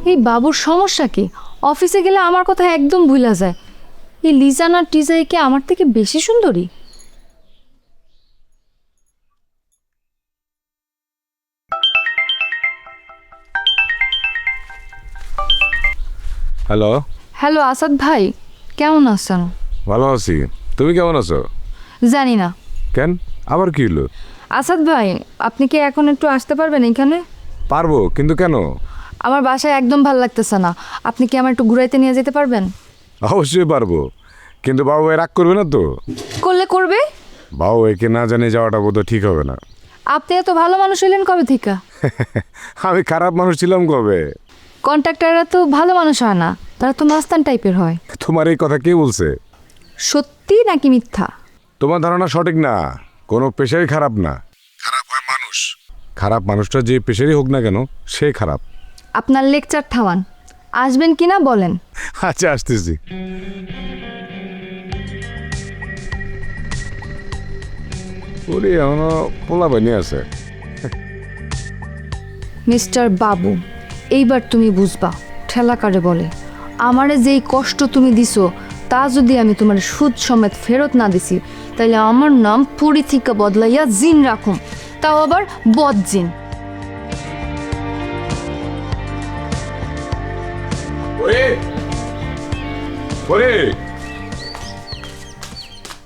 এই বাবুর সমস্যা কি? অফিসে গেলে আমার কথা একদম ভুলা যায়। এই লিজানা টিজাই কি আমার থেকে বেশি সুন্দরী? হ্যালো। হ্যালো আসাদ ভাই, কেমন আছেন? ভালো আছি, তুমি কেমন আছো? জানি না। কেন, আবার কি হলো? আসাদ ভাই, আপনি কি এখন একটু আসতে পারবেন এখানে? পারবো, কিন্তু কেন? আমার বাসায় একদম ভালো লাগতেছে না। আপনি কি আমার একটু ঘুরাইতে নিয়ে যেতে পারবেন? অবশ্যই পারবো, কিন্তু বাবু রাগ করবে না তো? করলে করবে। বাবু একে না জানিয়ে যাওয়াটা বোধহয় ঠিক হবে না। আপনি এত ভালো মানুষ হইলেন কবে থেকে? আমি খারাপ মানুষ ছিলাম কবে? কন্ট্রাক্টররা তো ভালো মানুষ হয় না, তারা তো মাস্তান টাইপের হয়। তোমার এই কথা কে বলছে? সত্যি নাকি মিথ্যা? তোমার ধারণা সঠিক না। কোনো পেশাই খারাপ না, খারাপ হয় মানুষ। খারাপ মানুষটা যে পেশারই হোক না কেন, সে খারাপ। আপনার লেকচার থামান। আসবেন কিনা বলেন। আচ্ছা, আসতেছি। ওরে এখনো পোলা বানিয়ে আছে। মিস্টার বাবু, এইবার তুমি বুঝবা ঠেলা কারে বলে। আমারে যেই কষ্ট তুমি দিছো, তা যদি আমি তোমার সুদ সমেত ফেরত না দিছি, তাইলে আমার নাম পুরী থেকে বদলাইয়া জিন রাখুম, তাও আবার বদ জিন।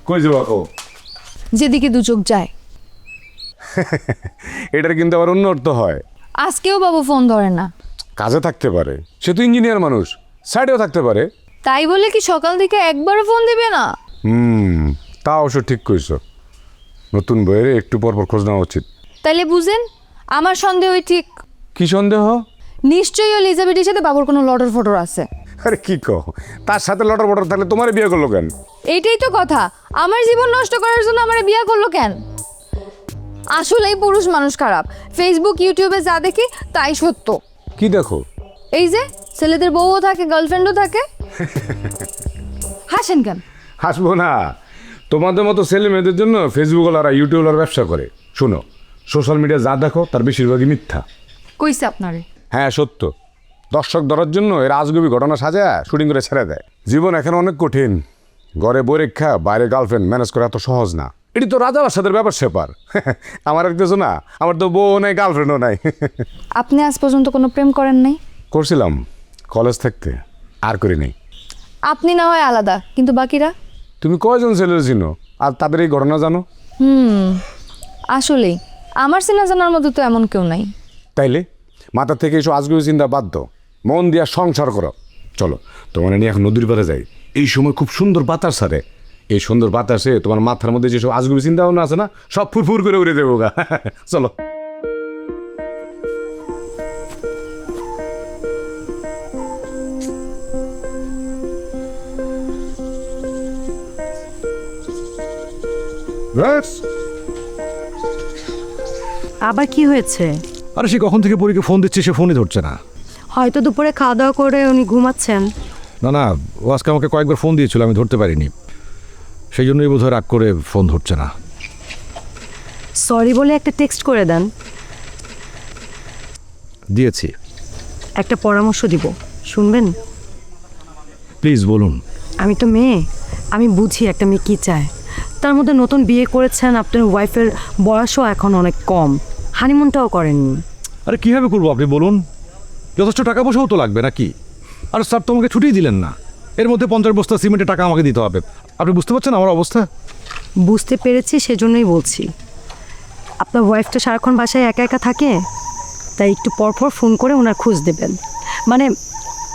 কই যাবো? যেদিকে দু চোখ যায়। এটার কিন্তু আবার অন্য অর্থ হয়। আজকেও বাবু ফোন ধরে না। কাজে থাকতে পারে, সে তো ইঞ্জিনিয়ার মানুষ, সাইডেও থাকতে পারে। তাই বলে কি সকাল থেকে একবারও ফোন দিবে না? তা অবশ্য ঠিক কইছো। নতুন বইয়ের একটু পর পর খোঁজ নেওয়া উচিত। তাইলে বুঝেন আমার সন্দেহই ঠিক। কি সন্দেহ? নিশ্চয়ই এলিজাবেথের সাথে বাবুর কোনো লটর ফটর আছে। আরে কি কও, তার সাথে লটর বটর থাকলে তোমার বিয়ে করলো কেন? এইটাই তো কথা, আমার জীবন নষ্ট করার জন্য আমার বিয়ে করলো কেন? আসলেই পুরুষ মানুষ খারাপ। ফেসবুক ইউটিউবে যা দেখি তাই সত্য। কি দেখো? এই যে ছেলেদের বউও থাকে, গার্লফ্রেন্ডও থাকে। হাসেন কেন? হাসবো না, তোমাদের মতো ছেলে মেয়েদের জন্য ফেসবুকওয়ালারা ইউটিউবওয়ালার ব্যবসা করে। শোনো, সোশ্যাল মিডিয়া যা দেখো তার বেশিরভাগই মিথ্যা। কইছে আপনারে? হ্যাঁ সত্য। দর্শক ধরার জন্য এর আজগুবি ঘটনা সাজায় শুটিং করে ছেড়ে দেয়। জীবন এখন অনেক কঠিন। ঘরে পরীক্ষা, বাইরে গার্লফ্রেন্ড ম্যানেজ করা এত সহজ না। এটি তো রাজা বাদশাদের ব্যাপার সেপার। আমার আর কিছু না, আমার তো বউ নাই, গার্লফ্রেন্ডও নাই। আপনি আজ পর্যন্ত কোনো প্রেম করেন নাই? করছিলাম কলেজ থাকতে, আর করি নাই। আপনি না হয় আলাদা, কিন্তু বাকিরা? তুমি কয়জন ছেলের চিনো আর তাদের এই ঘটনা জানো? আসলেই আমার চেনা জানার মতো তো এমন কেউ নাই। তাইলে মাথা থেকে এসব আজগুবি চিন্তা বাদ দাও, মন দিয়া সংসার করো। চলো তোমার নিয়ে এখন নদীর পাড়ে যাই। এই সময় খুব সুন্দর বাতাস ছাড়ে। এই সুন্দর বাতাসে তোমার মাথার মধ্যে যেসব আজগুবি চিন্তা ভাবনা আছে না, সব ফুরফুর করে উড়ে দেবো গা। চলো। আবার কি হয়েছে? আরে সে কখন থেকে পরীকে ফোন দিচ্ছে, সে ফোনই ধরছে না। হয়তো দুপুরে খাওয়া দাওয়া করে উনি ঘুমাচ্ছেন। না না, ও আজকে আমাকে কয়েকবার ফোন দিয়েছিল, আমি ধরতে পারিনি। সেই জন্যই বোধহয় রাগ করে ফোন ধরছে না। সরি বলে একটা টেক্সট করে দেন। দিয়েছি। একটা পরামর্শ দিব, শুনবেন? প্লিজ বলুন। আমি তো মেয়ে, আমি বুঝি একটা মেয়ে কী চায়। তার মধ্যে নতুন বিয়ে করেছেন, আপনার ওয়াইফের বয়সও এখন অনেক কম, হানিমুনটাও করেননি। আরে কীভাবে করবো আপনি বলুন? যথেষ্ট টাকা পয়সাও তো লাগবে নাকি? আর স্যার তো আমাকে ছুটিই দিলেন না। এর মধ্যে 50 বস্তা সিমেন্টের টাকা আমাকে দিতে হবে। আপনি বুঝতে পারছেন আমার অবস্থা? বুঝতে পেরেছি, সেজন্যই বলছি। আপনার ওয়াইফটা সারাক্ষণ বাসায় একা একা থাকে, তাই একটু পরপর ফোন করে ওনার খোঁজ দেবেন। মানে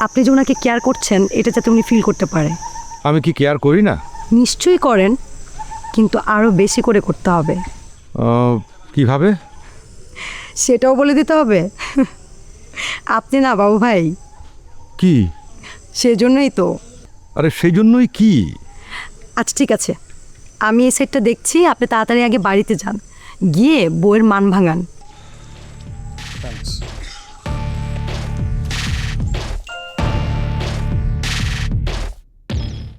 আপনি যে ওনাকে কেয়ার করছেন, এটা যাতে উনি ফিল করতে পারে। আমি কি কেয়ার করি না? নিশ্চয়ই করেন, কিন্তু আরও বেশি করে করতে হবে। কিভাবে? সেটাও বলে দিতে হবে? আপনি না বাবু ভাই। কি? সেজন্যই তো। আরে সেই জন্যই কি? আচ্ছা ঠিক আছে, আমি এই সেটটা দেখছি, আপনি তাড়াতাড়ি আগে বাড়িতে যান, গিয়ে বউয়ের মান ভাঙান।